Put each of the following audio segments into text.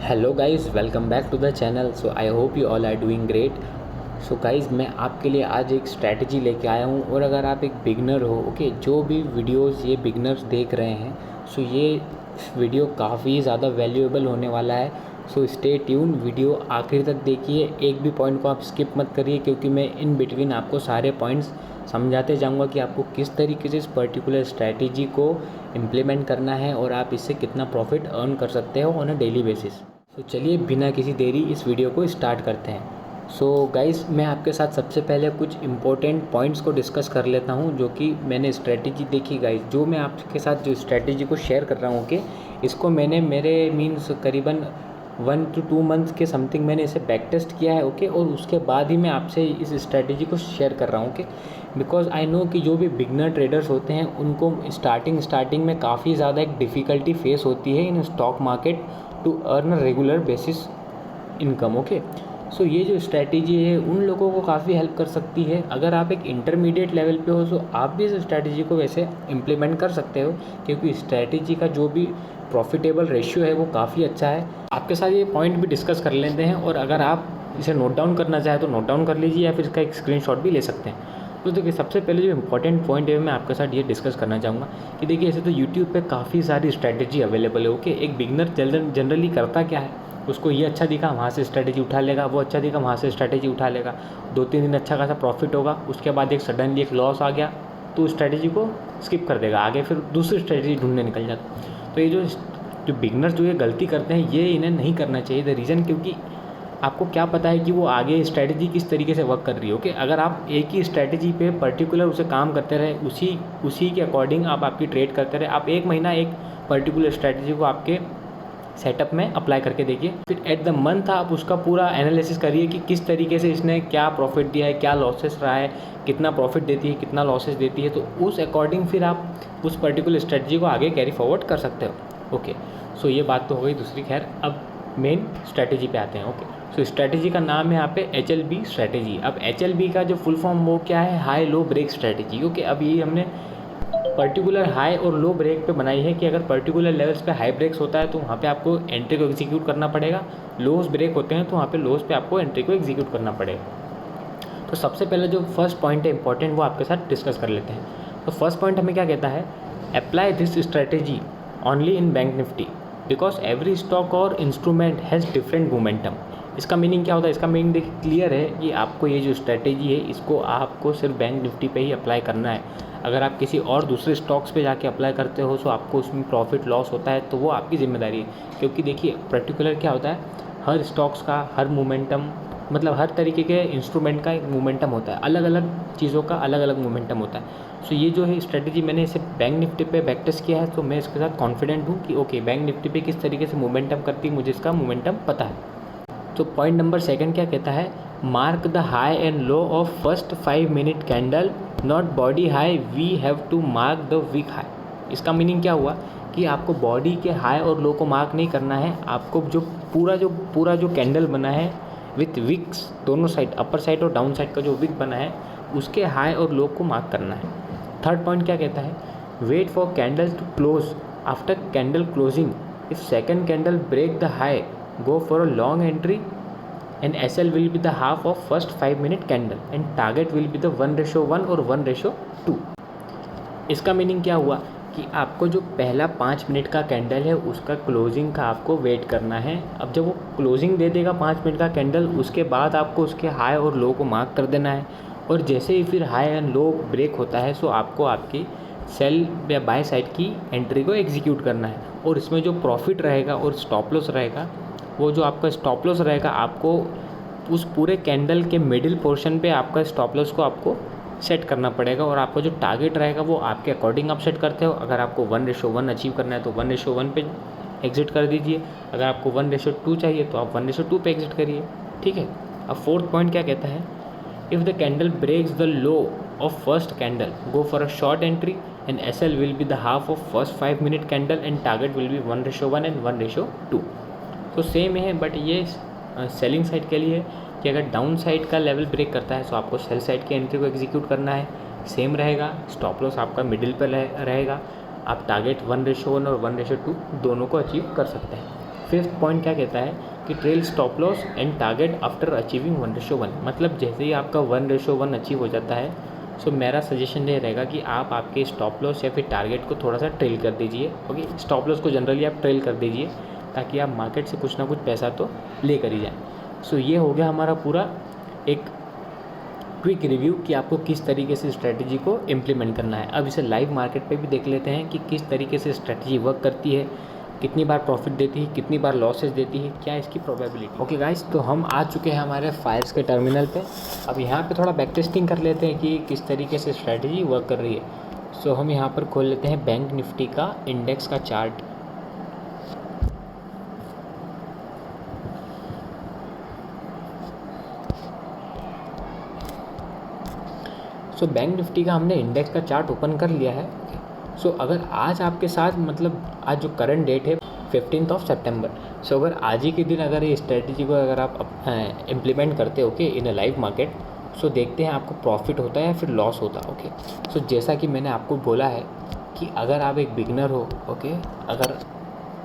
Hello guys, welcome back to the channel. So I hope you all are doing great. So guys, मैं आपके लिए आज एक strategy लेके आया हूँ। और अगर आप एक बिगनर हो, ओके, जो भी वीडियोस ये बिगनर्स देख रहे हैं, सो ये वीडियो काफ़ी ज़्यादा वैल्यूएबल होने वाला है। सो स्टे ट्यून, वीडियो आखिर तक देखिए, एक भी पॉइंट को आप स्किप मत करिए, क्योंकि मैं इन बिटवीन आपको सारे पॉइंट्स समझाते जाऊंगा कि आपको किस तरीके से इस पर्टिकुलर स्ट्रैटेजी को इम्प्लीमेंट करना है और आप इससे कितना प्रॉफिट अर्न कर सकते हो ऑन अ डेली बेसिस। तो चलिए बिना किसी देरी इस वीडियो को स्टार्ट करते हैं। सो गाइस, मैं आपके साथ सबसे पहले कुछ इंपॉर्टेंट पॉइंट्स को डिस्कस कर लेता हूं जो कि मैंने स्ट्रेटेजी देखी। गाइस, जो मैं आपके साथ जो स्ट्रेटेजी को शेयर कर रहा हूं कि इसको मैंने मेरे मीन्स करीबन 1 to 2 मंथ्स के समथिंग मैंने इसे बैक टेस्ट किया है, ओके। और उसके बाद ही मैं आपसे इस स्ट्रेटेजी को शेयर कर रहा हूँ, ओके। बिकॉज आई नो कि जो भी बिगनर ट्रेडर्स होते हैं उनको स्टार्टिंग में काफ़ी ज़्यादा एक डिफ़िकल्टी फेस होती है in stock market to earn a regular basis income, okay. So ये जो स्ट्रैटेजी है उन लोगों को काफ़ी हेल्प कर सकती है। अगर आप एक इंटरमीडिएट लेवल पे हो तो आप भी इस स्ट्रैटेजी को वैसे इम्प्लीमेंट कर सकते हो, क्योंकि स्ट्रैटेजी का जो भी प्रॉफिटेबल रेशियो है वो काफ़ी अच्छा है। आपके साथ ये पॉइंट भी डिस्कस कर लेते हैं, और अगर आप इसे नोट डाउन करना चाहें तो नोट डाउन कर लीजिए, या फिर इसका एक स्क्रीनशॉट भी ले सकते हैं। तो देखिए, सबसे पहले जो इंपॉर्टेंट पॉइंट है मैं आपके साथ ये डिस्कस करना चाहूँगा कि देखिए, ऐसे तो यूट्यूब पे काफ़ी सारी स्ट्रैटेजी अवेलेबल है, ओके। एक बिगनर जनरली करता क्या है, उसको ये अच्छा दिखा वहाँ से स्ट्रैटेजी उठा लेगा, वो अच्छा दिखा वहाँ से स्ट्रैटेजी उठा लेगा, 2-3 दिन अच्छा खासा प्रॉफिट होगा, उसके बाद एक सडनली एक लॉस आ गया तो स्ट्रैटेजी को स्किप कर देगा, आगे फिर दूसरी स्ट्रैटेजी ढूंढने निकल जाता। तो ये जो बिगनर्स जो ये गलती करते हैं, ये इन्हें नहीं करना चाहिए। द रीज़न, क्योंकि आपको क्या पता है कि वो आगे स्ट्रैटेजी किस तरीके से वर्क कर रही है, ओके। अगर आप एक ही स्ट्रैटेजी पे पर्टिकुलर उसे काम करते रहे, उसी के अकॉर्डिंग आप आपकी ट्रेड करते रहे, आप एक महीना एक पर्टिकुलर स्ट्रैटेजी को आपके सेटअप में अप्लाई करके देखिए, फिर एट द मंथ आप उसका पूरा एनालिसिस करिए कि किस तरीके से इसने क्या प्रॉफिट दिया है, क्या लॉसेस रहा है, कितना प्रॉफिट देती है, कितना लॉसेस देती है। तो उस अकॉर्डिंग फिर आप उस पर्टिकुलर स्ट्रैटेजी को आगे कैरी फॉरवर्ड कर सकते हो, ओके। सो ये बात तो हो गई दूसरी। खैर, अब मेन स्ट्रैटेजी पे आते हैं, ओके। सो स्ट्रैटेजी का नाम है यहाँ पे HLB स्ट्रैटेजी। अब HLB का जो फुल फॉर्म वो क्या है, high low break strategy, okay. अब ये हमने पर्टिकुलर हाई और लो ब्रेक पे बनाई है कि अगर पर्टिकुलर लेवल्स पे हाई ब्रेक्स होता है तो वहाँ पे आपको एंट्री को एग्जीक्यूट करना पड़ेगा, लोस ब्रेक होते हैं तो वहाँ पे लोस पे आपको एंट्री को एग्जीक्यूट करना पड़ेगा। तो सबसे पहले जो फर्स्ट पॉइंट है इंपॉर्टेंट, वो आपके साथ डिस्कस कर लेते हैं। तो फर्स्ट पॉइंट हमें क्या कहता है, apply this strategy only in bank Nifty because every stock और इंस्ट्रूमेंट हैज़ डिफरेंट मोमेंटम। इसका मीनिंग क्या होता है, इसका मीनिंग देखिए क्लियर है कि आपको ये जो स्ट्रैटेजी है इसको आपको सिर्फ बैंक निफ्टी पे ही अप्लाई करना है। अगर आप किसी और दूसरे स्टॉक्स पे जाके अप्लाई करते हो तो आपको उसमें प्रॉफिट लॉस होता है, तो वो आपकी जिम्मेदारी है। क्योंकि देखिए, पर्टिकुलर क्या होता है, हर स्टॉक्स का हर मोमेंटम, मतलब हर तरीके के इंस्ट्रूमेंट का एक मोमेंटम होता है, अलग अलग चीज़ों का अलग अलग मोमेंटम होता है। सो ये जो है स्ट्रेटजी, मैंने इसे बैंक निफ्टी पे बैक टेस्ट किया है, तो मैं इसके साथ कॉन्फिडेंट हूँ कि ओके, बैंक निफ्टी पे किस तरीके से मोमेंटम करती है, मुझे इसका मोमेंटम पता है। तो पॉइंट नंबर सेकंड क्या कहता है, mark the high and low of first 5 minute candle, not body high, we have to mark the wick high. इसका मीनिंग क्या हुआ कि आपको बॉडी के हाई और लो को मार्क नहीं करना है, आपको जो पूरा जो कैंडल बना है विथ विक्स दोनों साइड, अपर साइड और डाउन साइड का जो विक बना है, उसके हाई और लो को मार्क करना है। थर्ड पॉइंट क्या कहता है, wait for candle to close after candle closing, if second candle break the high, go for a long entry and SL will be the half of first 5 minute candle and target will be the 1:1 और 1:2। इसका meaning क्या हुआ कि आपको जो पहला 5 minute का candle है उसका क्लोजिंग का आपको वेट करना है। अब जब वो क्लोजिंग दे देगा 5 मिनट का कैंडल, उसके बाद आपको उसके हाई और लो को मार्क कर देना है, और जैसे ही फिर हाई एंड लो ब्रेक होता है सो आपको आपकी सेल या बाय साइड की एंट्री को एग्जीक्यूट करना है। और इसमें जो प्रॉफिट रहेगा और स्टॉप लॉस रहेगा, वो जो आपका स्टॉप लॉस रहेगा, आपको उस पूरे कैंडल के मिडिल पोर्शन पे आपका स्टॉप लॉस को आपको सेट करना पड़ेगा, और आपका जो टारगेट रहेगा वो आपके अकॉर्डिंग आप सेट करते हो। अगर आपको 1:1 अचीव करना है तो 1:1 पे एग्जिट कर दीजिए, अगर आपको 1:2 चाहिए तो आप 1:2 पे एग्जिट करिए, ठीक है। अब फोर्थ पॉइंट क्या कहता है, if the candle breaks the low of first candle, go for a short entry and SL will be the half of first 5 minute candle and target will be 1:1 and 1:2। तो same है, but ये selling side के लिए कि अगर down side का level break करता है तो आपको सेल साइड की एंट्री को एग्जीक्यूट करना है, सेम रहेगा। स्टॉप लॉस आपका मिडिल पर रहेगा, आप टारगेट 1:1 और 1:2 दोनों को अचीव कर सकते हैं। फिफ्थ पॉइंट क्या कहता है कि trail stop loss and target after achieving 1:1, मतलब जैसे ही आपका 1:1 अचीव हो जाता है, सो मेरा सजेशन ये रहेगा कि आप आपके स्टॉप लॉस या फिर टारगेट को थोड़ा सा ट्रेल कर दीजिए। ओके, स्टॉप लॉस को जनरली आप ट्रेल कर दीजिए ताकि आप मार्केट से कुछ ना कुछ पैसा तो ले कर ही जाएँ। सो ये हो गया हमारा पूरा एक क्विक रिव्यू कि आपको किस तरीके से स्ट्रैटेजी को इम्प्लीमेंट करना है। अब इसे लाइव मार्केट पे भी देख लेते हैं कि किस तरीके से स्ट्रैटेजी वर्क करती है, कितनी बार प्रॉफिट देती है, कितनी बार लॉसेस देती है, क्या इसकी प्रोबेबिलिटी। ओके गाइस, तो हम आ चुके हैं हमारे फायर्स के टर्मिनल पे। अब यहाँ पे थोड़ा बैक टेस्टिंग कर लेते हैं कि किस तरीके से स्ट्रैटेजी वर्क कर रही है। सो हम यहाँ पर खोल लेते हैं बैंक निफ्टी का इंडेक्स का चार्ट। सो बैंक निफ्टी का हमने इंडेक्स का चार्ट ओपन कर लिया है। सो अगर आज आपके साथ, मतलब आज जो करंट डेट है 15 सितंबर, सो अगर आज ही के दिन अगर ये स्ट्रेटजी को अगर आप इम्प्लीमेंट करते हो okay in a live market, so देखते हैं आपको प्रॉफिट होता है या फिर लॉस होता है। ओके, सो जैसा कि मैंने आपको बोला है कि अगर आप एक बिगनर हो, ओके, अगर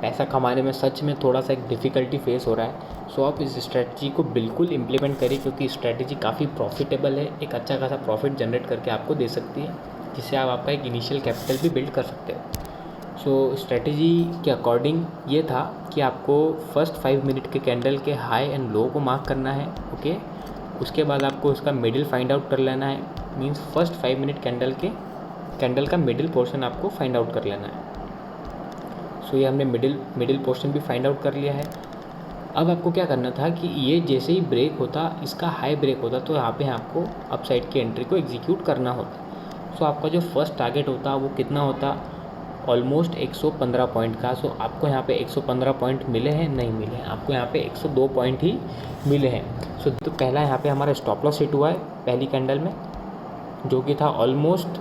पैसा कमाने में सच में थोड़ा सा एक डिफ़िकल्टी फेस हो रहा है, सो आप इस स्ट्रैटेजी को बिल्कुल इम्प्लीमेंट करिए क्योंकि स्ट्रैटेजी काफ़ी प्रॉफिटेबल है, एक अच्छा खासा प्रॉफिट जनरेट करके आपको दे सकती है, जिससे आप आपका एक इनिशियल कैपिटल भी बिल्ड कर सकते हो। सो स्ट्रैटेजी के अकॉर्डिंग ये था कि आपको फर्स्ट 5 मिनट के कैंडल के हाई एंड लो को मार्क करना है। ओके, उसके बाद आपको उसका मिडिल फाइंड आउट कर लेना है, मीन्स फर्स्ट 5 मिनट कैंडल का मिडिल पोर्शन आपको फाइंड आउट कर लेना है। सो ये हमने मिडिल पोर्शन भी फाइंड आउट कर लिया है। अब आपको क्या करना था कि ये जैसे ही ब्रेक होता, इसका हाई ब्रेक होता, तो यहाँ पे आपको अपसाइड की एंट्री को एग्जीक्यूट करना होता। सो आपका जो फर्स्ट टारगेट होता वो कितना होता, ऑलमोस्ट 115 पॉइंट का। सो आपको यहाँ पे 115 पॉइंट मिले हैं? नहीं मिले हैं, आपको यहाँ पे 102 पॉइंट ही मिले हैं। सो तो पहला यहाँ पे हमारा स्टॉप लॉस हिट हुआ है पहली कैंडल में, जो कि था ऑलमोस्ट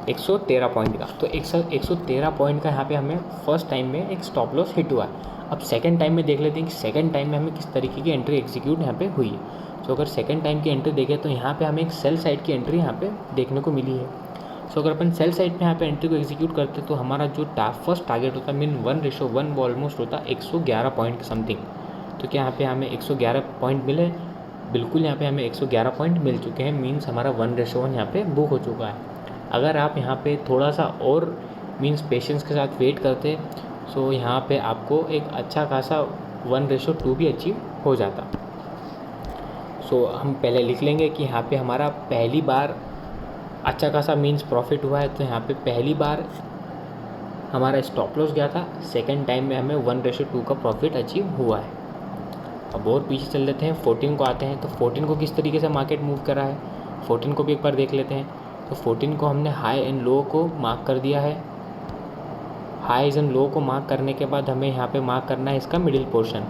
113 पॉइंट का। तो 113 पॉइंट का यहाँ पे हमें फर्स्ट टाइम में एक स्टॉप लॉस हिट हुआ है। अब सेकंड टाइम में देख लेते हैं कि सेकंड टाइम में हमें किस तरीके की एंट्री एग्जीक्यूट यहाँ पे हुई है। सो अगर सेकंड टाइम की एंट्री देखें तो यहाँ पे हमें एक सेल साइड की एंट्री यहाँ पे देखने को मिली है। सो अगर अपन सेल साइड में यहाँ पे एंट्री को एग्जीक्यूट करते तो हमारा जो फर्स्ट टारगेट होता मीन 1:1 वो ऑलमोस्ट होता 111 पॉइंट समथिंग। तो क्या यहाँ पे हमें 111 पॉइंट मिले? बिल्कुल, यहाँ पे हमें 111 पॉइंट मिल चुके हैं, मीन्स हमारा 1:1 यहाँ पे बुक हो चुका है। अगर आप यहाँ पे थोड़ा सा और मीन्स पेशेंस के साथ वेट करते, सो यहाँ पे आपको एक अच्छा खासा 1:2 भी अचीव हो जाता। सो हम पहले लिख लेंगे कि यहाँ पे हमारा पहली बार अच्छा खासा मीन्स प्रॉफिट हुआ है। तो यहाँ पे पहली बार हमारा स्टॉप लॉस गया था, सेकंड टाइम में हमें 1:2 का प्रॉफिट अचीव हुआ है। अब और पीछे चल लेते हैं, 14 को आते हैं। तो 14 को किस तरीके से मार्केट मूव करा है, 14 को भी एक बार देख लेते हैं। तो 14 को हमने हाई एंड लो को मार्क कर दिया है। हाईज एंड लो को मार्क करने के बाद हमें यहाँ पे मार्क करना है इसका मिडिल पोर्शन,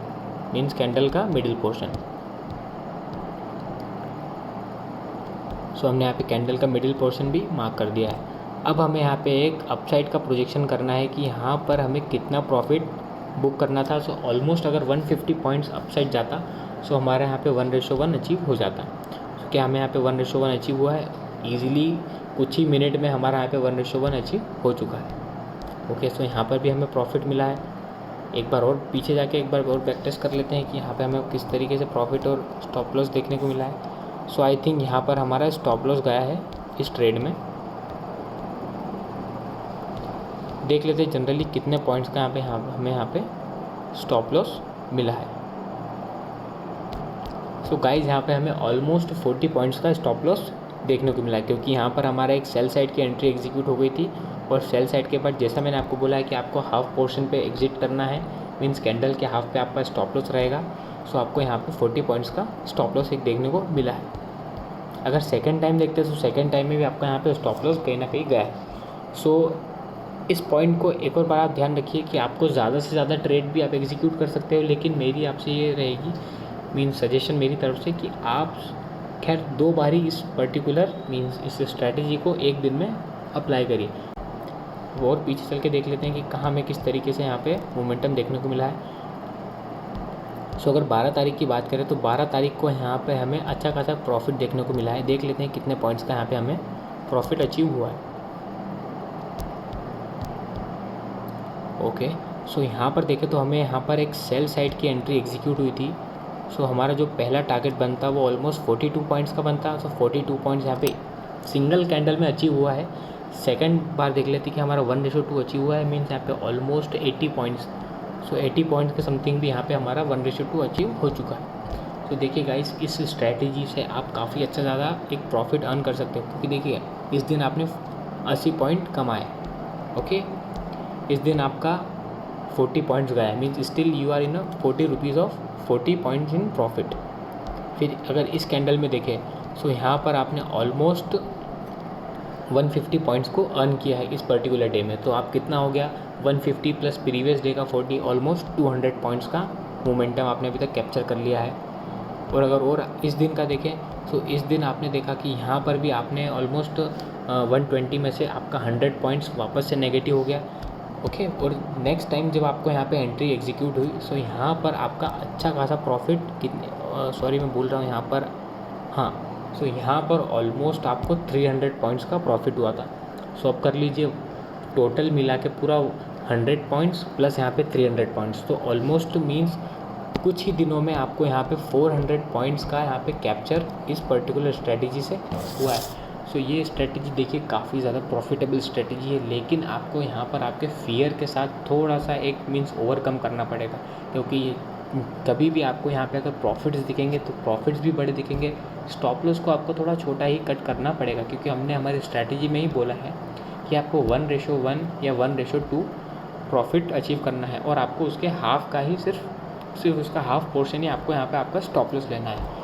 मीन्स कैंडल का मिडिल पोर्शन। सो हमने यहाँ पे कैंडल का मिडिल पोर्शन भी मार्क कर दिया है। अब हमें यहाँ पे एक अपसाइड का प्रोजेक्शन करना है कि यहाँ पर हमें कितना प्रॉफिट बुक करना था। सो ऑलमोस्ट अगर 150 पॉइंट्स अपसाइड जाता, सो हमारे यहाँ पे 1:1 अचीव हो जाता। तो क्या हमें यहाँ पे 1:1 अचीव हुआ है? ईजिली कुछ ही मिनट में हमारा यहाँ पे 1:1 अचीव हो चुका है। ओके, सो यहाँ पर भी हमें प्रॉफिट मिला है। एक बार और पीछे जाके एक बार और बैक टेस्ट कर लेते हैं कि यहाँ पे हमें किस तरीके से प्रॉफिट और स्टॉप लॉस देखने को मिला है। सो आई थिंक यहाँ पर हमारा स्टॉप लॉस गया है इस ट्रेड में। देख लेते हैं जनरली कितने पॉइंट्स का हमें यहाँ पे स्टॉप लॉस मिला है। सो गाइज यहाँ पे हमें ऑलमोस्ट 40 पॉइंट्स का स्टॉप लॉस देखने को मिला है, क्योंकि यहाँ पर हमारा एक सेल साइड की एंट्री एग्जीक्यूट हो गई थी। और सेल साइड के बाद जैसा मैंने आपको बोला है कि आपको हाफ पोर्शन पे एग्जिट करना है, मीन्स कैंडल के हाफ पे आपका स्टॉप लॉस रहेगा। सो आपको यहाँ पे 40 पॉइंट्स का स्टॉप लॉस एक देखने को मिला है। अगर सेकंड टाइम देखते हैं तो सेकंड टाइम में भी आपका यहाँ पे स्टॉप लॉस कहीं ना कहीं गया है। सो इस पॉइंट को एक और बार आप ध्यान रखिए कि आपको ज़्यादा से ज़्यादा ट्रेड भी आप एग्जीक्यूट कर सकते हो, लेकिन मेरी आपसे ये रहेगी मीन्स सजेशन मेरी तरफ से कि आप खैर 2 बार ही इस पर्टिकुलर मीन्स इस स्ट्रैटेजी को एक दिन में अप्लाई करिए। और पीछे चल के देख लेते हैं कि कहाँ में किस तरीके से यहाँ पे मोमेंटम देखने को मिला है। सो अगर 12 तारीख की बात करें तो 12 तारीख को यहाँ पे हमें अच्छा खासा प्रॉफिट देखने को मिला है। देख लेते हैं कितने पॉइंट्स का यहाँ पे हमें प्रॉफिट अचीव हुआ है। ओके, सो यहाँ पर देखें तो हमें यहाँ पर एक सेल साइड की एंट्री एग्जीक्यूट हुई थी। सो हमारा जो पहला टारगेट बनता वो ऑलमोस्ट 42 पॉइंट्स का बनता। सो 42 पॉइंट्स यहाँ पे सिंगल कैंडल में अचीव हुआ है। सेकंड बार देख लेते कि हमारा 1:2 अचीव हुआ है, मीन्स यहाँ पे ऑलमोस्ट 80 पॉइंट्स। सो 80 पॉइंट्स के समथिंग भी यहाँ पे हमारा 1:2 अचीव हो चुका है। तो देखिए गाइस, इस स्ट्रैटेजी से आप काफ़ी अच्छा ज़्यादा एक प्रॉफिट अर्न कर सकते हो, क्योंकि देखिए इस दिन आपने 80 पॉइंट कमाए, ओके। इस दिन आपका 40 पॉइंट्स गया, means still you are in 40 rupees of 40 points in profit. फिर अगर इस कैंडल में देखें सो यहाँ पर आपने ऑलमोस्ट 150 पॉइंट्स को अर्न किया है इस पर्टिकुलर डे में। तो आप कितना हो गया, 150 प्लस प्रीवियस डे का 40, ऑलमोस्ट 200 पॉइंट्स का मोमेंटम आपने अभी तक कैप्चर कर लिया है। और अगर और इस दिन का देखें तो इस दिन आपने देखा कि यहाँ पर भी आपने ऑलमोस्ट 120 में से आपका 100 पॉइंट्स वापस से नेगेटिव हो गया, ओके। और नेक्स्ट टाइम जब आपको यहाँ पे एंट्री एग्जीक्यूट हुई सो यहाँ पर आपका अच्छा खासा प्रॉफिट कितने, सॉरी मैं भूल रहा हूँ यहाँ पर, हाँ। सो यहाँ पर ऑलमोस्ट आपको 300 पॉइंट्स का प्रॉफिट हुआ था। सो अब कर लीजिए टोटल मिला के पूरा 100 पॉइंट्स प्लस यहाँ पे 300 पॉइंट्स, तो ऑलमोस्ट मीन्स कुछ ही दिनों में आपको यहाँ पे 400 पॉइंट्स का यहाँ पे कैप्चर इस पर्टिकुलर स्ट्रेटजी से हुआ है। सो ये स्ट्रेटजी देखिए काफ़ी ज़्यादा प्रॉफिटेबल स्ट्रेटजी है, लेकिन आपको यहाँ पर आपके फियर के साथ थोड़ा सा एक मीन्स ओवरकम करना पड़ेगा, क्योंकि कभी भी आपको यहाँ पे अगर प्रॉफिट्स दिखेंगे तो प्रॉफिट्स भी बड़े दिखेंगे। स्टॉप लॉस को आपको थोड़ा छोटा ही कट करना पड़ेगा, क्योंकि हमने हमारी स्ट्रैटेजी में ही बोला है कि आपको 1:1 या 1:2 प्रॉफिट अचीव करना है, और आपको उसके हाफ का ही सिर्फ उसका हाफ पोर्शन ही आपको यहाँ पे आपका स्टॉप लॉस लेना है।